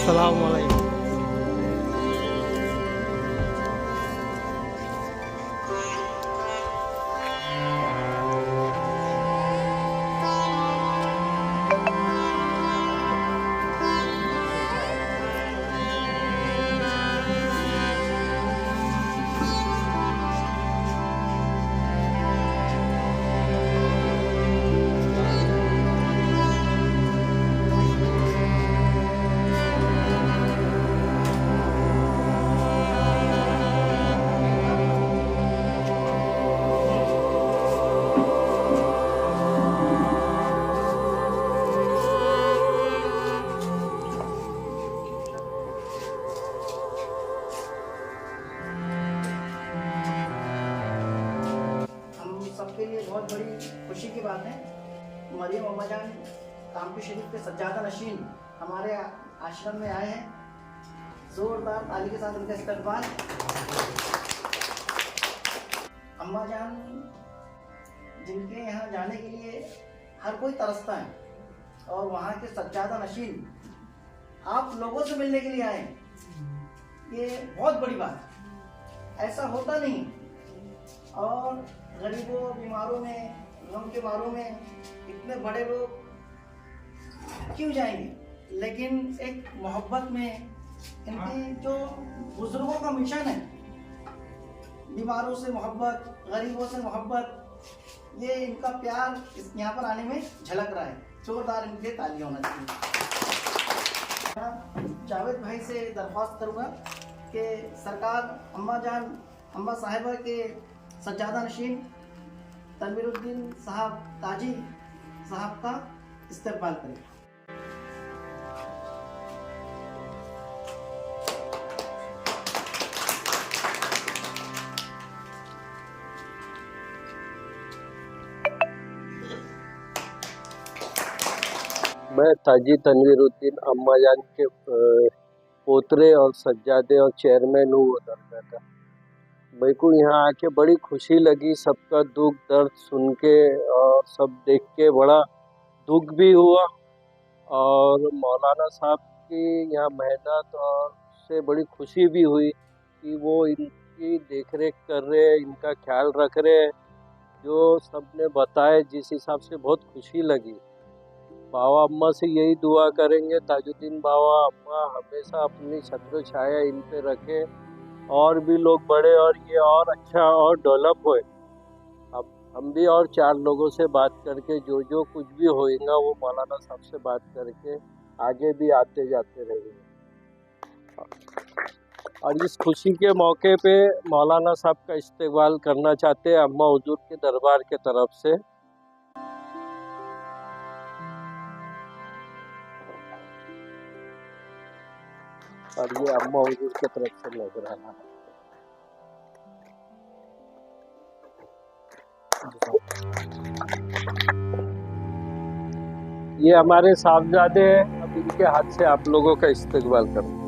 अस्सलाम वालेकुम। सबके लिए बहुत बड़ी खुशी की बात है। मरियम अम्मा जान कामकी शरीफ के सज्जादा नशीन हमारे आश्रम में आए हैं। जोरदार ताली के साथ उनका इस्तकबाल। अम्मा जान जिनके यहाँ जाने के लिए हर कोई तरसता है और वहाँ के सज्जादा नशीन आप लोगों से मिलने के लिए आए, ये बहुत बड़ी बात है। ऐसा होता नहीं। और गरीबों, बीमारों में, गम के बारों में इतने बड़े लोग क्यों जाएंगे, लेकिन एक मोहब्बत में इनकी जो बुजुर्गों का मिशन है, बीमारों से मोहब्बत, गरीबों से मोहब्बत, ये इनका प्यार यहाँ पर आने में झलक रहा है। जोरदार इनके तालियां होना चाहिए। जावेद भाई से दरख्वास्त करूँगा कि सरकार अम्मा साहिबा के सज्जादा नशीन तनवीरुद्दीन साहब ताजी साहब का इस्तेकबाल करें। मैं ताजी तनवीरुद्दीन अम्मा जान के पोतरे और सज्जादे और चेयरमैन हूँ उधर का था। मेरे को यहाँ आके बड़ी खुशी लगी, सबका दुख दर्द सुन के और सब देख के बड़ा दुख भी हुआ। और मौलाना साहब की यहाँ मेहनत और से बड़ी खुशी भी हुई कि वो इनकी देखरेख कर रहे हैं, इनका ख्याल रख रहे हैं। जो सबने बताया जिस हिसाब से बहुत खुशी लगी। बाबा अम्मा से यही दुआ करेंगे ताजुद्दीन बाबा अम्मा हमेशा अपनी छत्र छाया इन पे रखे और भी लोग बढ़े और ये और अच्छा और डेवलप होए। अब हम भी और 4 लोगों से बात करके जो कुछ भी होएगा वो मौलाना साहब से बात करके आगे भी आते जाते रहेंगे। और इस खुशी के मौके पे मौलाना साहब का इस्तेकबाल करना चाहते हैं अम्मा हुजूर के दरबार के तरफ से। और ये अम्मा हुजूर की तरफ से लग रहा है। ये हमारे साहबजादे हैं, अब इनके हाथ से आप लोगों का इस्तेकबाल करो।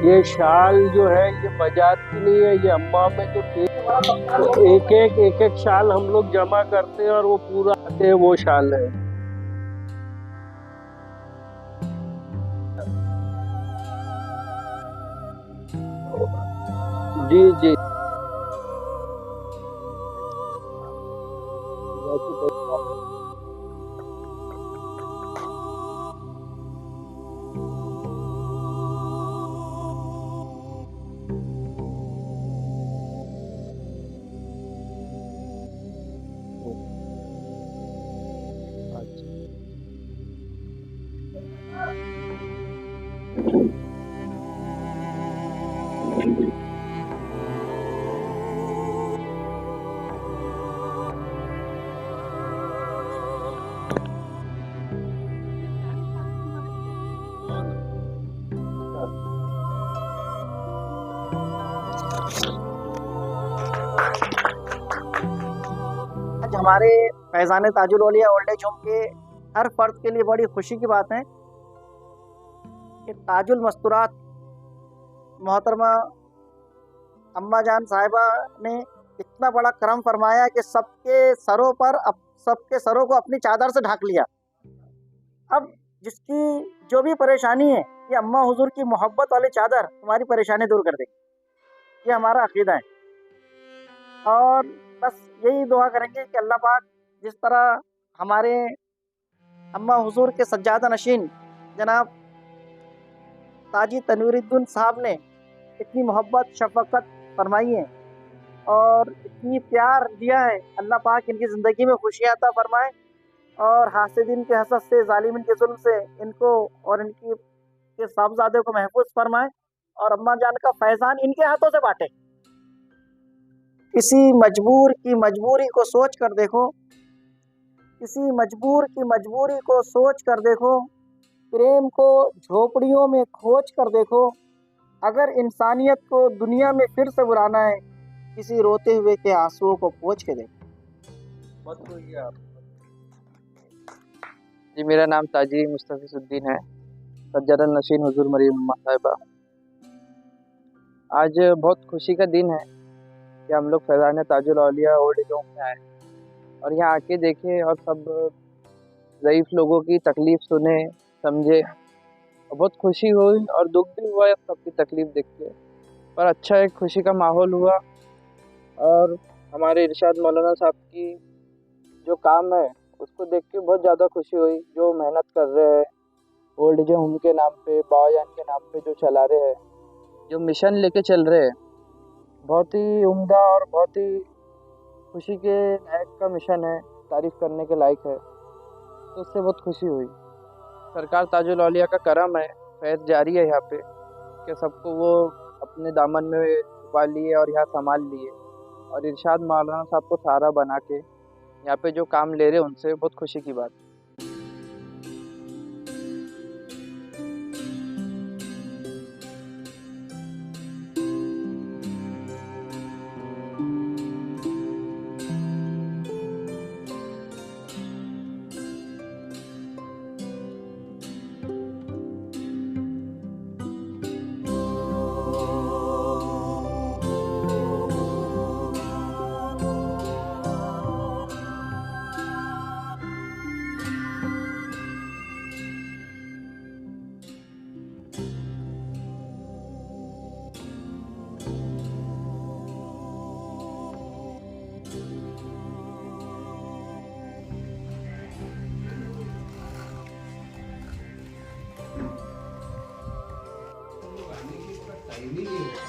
ये शाल जो है ये बाजार की नहीं है, ये अम्मा में जो एक शाल हम लोग जमा करते हैं और वो पूरा आते हैं, वो शाल है। जी जी आज हमारे फैज़ान ताजुल औलिया ओल्ड एज होम के हर फर्द के लिए बड़ी खुशी की बात है कि ताजुल मस्तूरात मोहतरमा अम्मा जान साहिबा ने इतना बड़ा करम फरमाया कि सबके सरों को अपनी चादर से ढक लिया। अब जिसकी जो भी परेशानी है, ये अम्मा हुजूर की मोहब्बत वाली चादर तुम्हारी परेशानी दूर कर देगी। ये हमारा अकीदा है और बस यही दुआ करेंगे कि अल्लाह पाक जिस तरह हमारे अम्मा हुजूर के सज्जादा नशीन जनाब ताजी तनवीरुद्दीन साहब ने इतनी मोहब्बत शफकत फरमाई है और इतनी प्यार दिया है, अल्लाह पाक इनकी ज़िंदगी में खुशियाँ अता फरमाए और हासिदीन के हसद से, ज़ालिमीन के जुल्म से इनको और इनकी के साहबजादे को महफूज फरमाए और अम्मा जान का फैज़ान इनके हाथों से बांटे। किसी मजबूर की मजबूरी को सोच कर देखो, किसी मजबूर की मजबूरी को सोच कर देखो, प्रेम को झोपड़ियों में खोज कर देखो। अगर इंसानियत को दुनिया में फिर से बुलाना है, किसी रोते हुए के आंसुओं को पोंछ के देखो। मत बोलिए आप। जी, मेरा नाम ताजी मुस्तफिजुद्दीन है, सज्जादा नशीन हुजूर मरीम अम्मा साहिबा। आज बहुत खुशी का दिन है कि हम लोग फैज़ान ताजुल औलिया ओल्ड एज होम में आए और यहाँ आके देखे और सब ज़ईफ़ लोगों की तकलीफ़ सुने, समझे और बहुत खुशी हुई और दुख भी हुआ सबकी तकलीफ़ देख के। पर अच्छा एक खुशी का माहौल हुआ और हमारे इरशाद मौलाना साहब की जो काम है उसको देख के बहुत ज़्यादा खुशी हुई। जो मेहनत कर रहे हैं ओल्ड एज होम के नाम पे, बाबाजान के नाम पे जो चला रहे हैं, जो मिशन लेके चल रहे हैं, बहुत ही उम्दा और बहुत ही खुशी के लायक का मिशन है, तारीफ़ करने के लायक है। तो उससे बहुत खुशी हुई। सरकार ताजुल औलिया का करम है, फैज़ जारी है यहाँ पे कि सबको वो अपने दामन में छुपा लिए और यहाँ संभाल लिए और इरशाद मौलाना साहब को सहारा बना के यहाँ पे जो काम ले रहे हैं उनसे बहुत खुशी की बात। टाइम ही नहीं होता।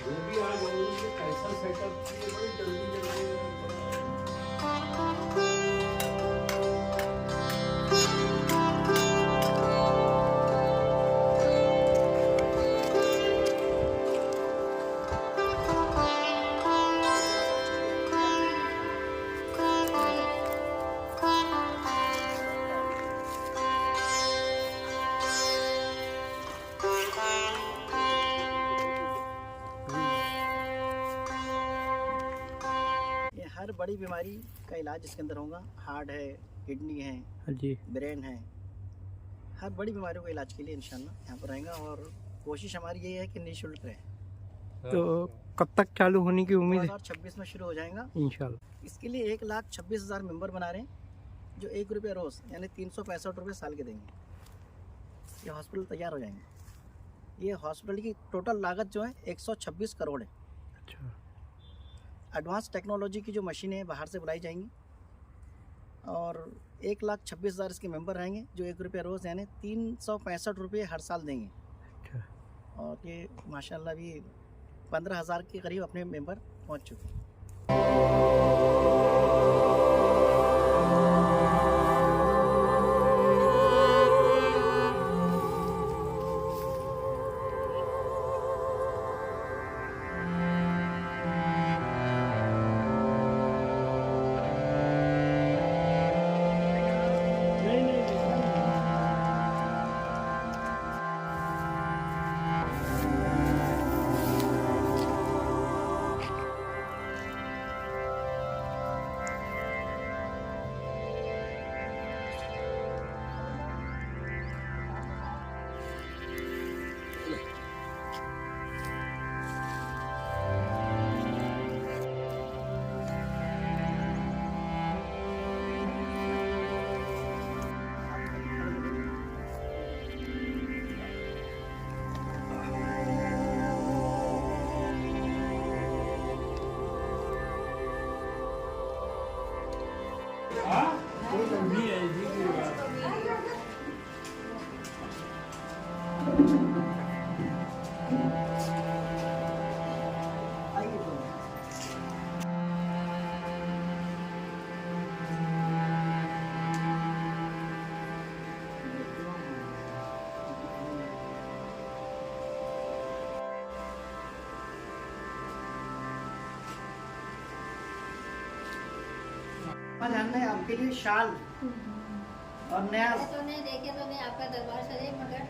जो भी आज हम लोग ने कैसा सेटअप किए बड़े जल्दी हर बड़ी बीमारी का इलाज इसके अंदर होगा। हार्ट है, किडनी है जी, ब्रेन है, हर बड़ी बीमारियों का इलाज के लिए इंशाल्लाह यहाँ पर रहेगा और कोशिश हमारी यही है कि निःशुल्क रहे। तो कब तक चालू होने की उम्मीद है? 2026 में शुरू हो जाएगा इंशाल्लाह। इसके लिए 1,26,000 मेंबर बना रहे हैं जो 1 रुपये रोज़ यानी 365 रुपये साल के देंगे। ये हॉस्पिटल तैयार हो जाएंगे। ये हॉस्पिटल की टोटल लागत जो है 126 करोड़ है। अच्छा, एडवांस टेक्नोलॉजी की जो मशीनें बाहर से बुलाई जाएंगी और 1,26,000 इसके मेंबर रहेंगे जो 1 रुपये रोज़ यानी 365 रुपये हर साल देंगे। अच्छा। और ये माशाल्लाह भी 15,000 के करीब अपने मेंबर पहुंच चुके हैं। अम्मा जान ने आपके लिए शाल और नया मैंने तो नहीं देखे, तो नहीं आपका दरबार शरीफ, मगर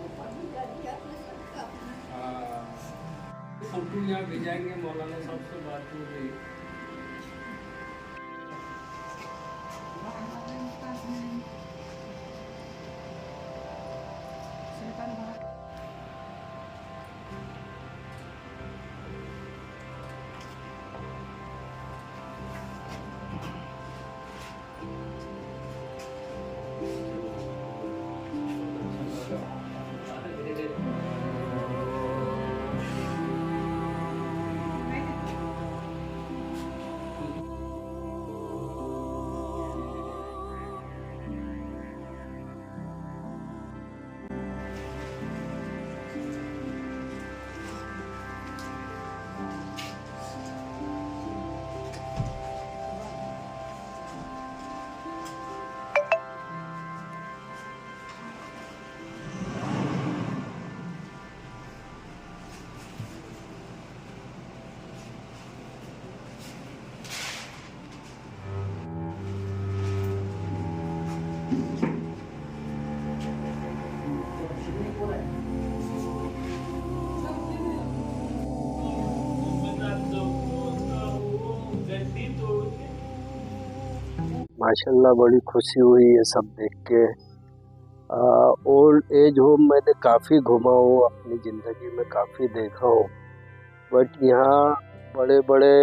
ऊपर भी जा दिया आपने सबका अपना। फोटो यहाँ भेजाएंगे, मौलाना साहब से बात हो गई। माशाल्लाह बड़ी खुशी हुई ये सब देख के। ओल्ड एज होम मैंने काफ़ी घूमा हूँ, अपनी ज़िंदगी में काफ़ी देखा हूँ, बट यहाँ बड़े बड़े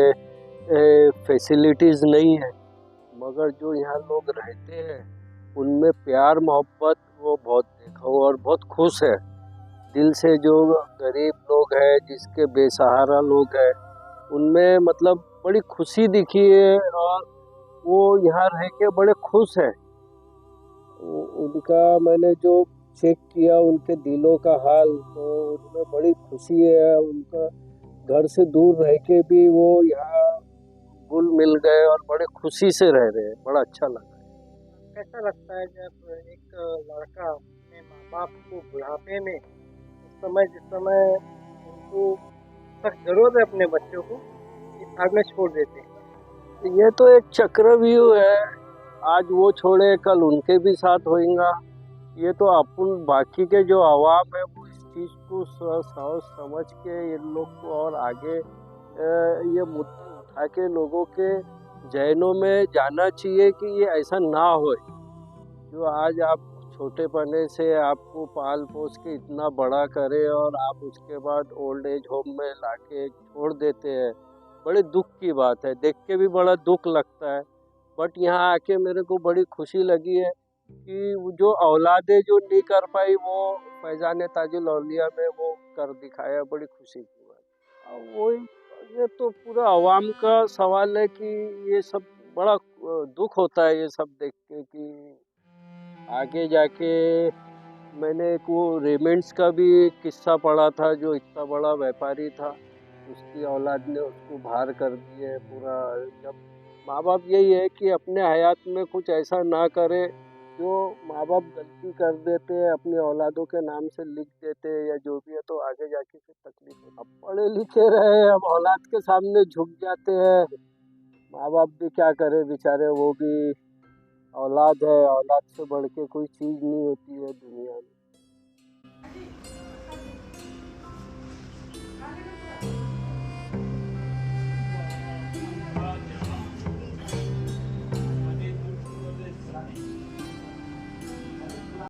फैसिलिटीज़ नहीं है, मगर जो यहाँ लोग रहते हैं उनमें प्यार मोहब्बत वो बहुत देखा हूँ और बहुत खुश है दिल से। जो गरीब लोग हैं, जिसके बेसहारा लोग हैं, उनमें मतलब बड़ी खुशी दिखी है और वो यहाँ रह के बड़े खुश हैं। उनका मैंने जो चेक किया उनके दिलों का हाल, तो उनमें बड़ी खुशी है। उनका घर से दूर रह के भी वो यहाँ घुल मिल गए और बड़े खुशी से रह रहे हैं, बड़ा अच्छा लगा। कैसा लगता है जब एक लड़का अपने माँ बाप को बुढ़ापे में जिस समय उनको सख्त जरूरत है अपने बच्चों को, इस हाल में छोड़ देते हैं? ये तो एक चक्रव्यूह है, आज वो छोड़े कल उनके भी साथ होएगा। ये तो अपन बाकी के जो आवाम है वो इस चीज़ को सोच समझ के इन लोग को और आगे ये मुद्दे उठा के लोगों के जहनों में जाना चाहिए कि ये ऐसा ना हो। जो आज आप छोटे पने से आपको पाल पोस के इतना बड़ा करे और आप उसके बाद ओल्ड एज होम में लाके छोड़ देते हैं, बड़े दुख की बात है। देख के भी बड़ा दुख लगता है, बट यहाँ आके मेरे को बड़ी खुशी लगी है कि जो औलादे जो नहीं कर पाई वो फैज़ान ताजुल औलिया में वो कर दिखाया, बड़ी खुशी की बात। वो ये तो पूरा आवाम का सवाल है कि ये सब बड़ा दुख होता है ये सब देख के कि आगे जाके। मैंने एक वो रेमंड्स का भी किस्सा पढ़ा था, जो इतना बड़ा व्यापारी था, उसकी औलाद ने उसको बाहर कर दिए पूरा। जब माँ बाप यही है कि अपने हयात में कुछ ऐसा ना करे, जो माँ बाप गलती कर देते हैं अपनी औलादों के नाम से लिख देते हैं या जो भी है, तो आगे जाके फिर तकलीफ होती है। अब पढ़े लिखे रहे, अब औलाद के सामने झुक जाते हैं, माँ बाप भी क्या करे बेचारे, वो भी औलाद है, औलाद से बढ़ के कोई चीज़ नहीं होती है दुनिया में।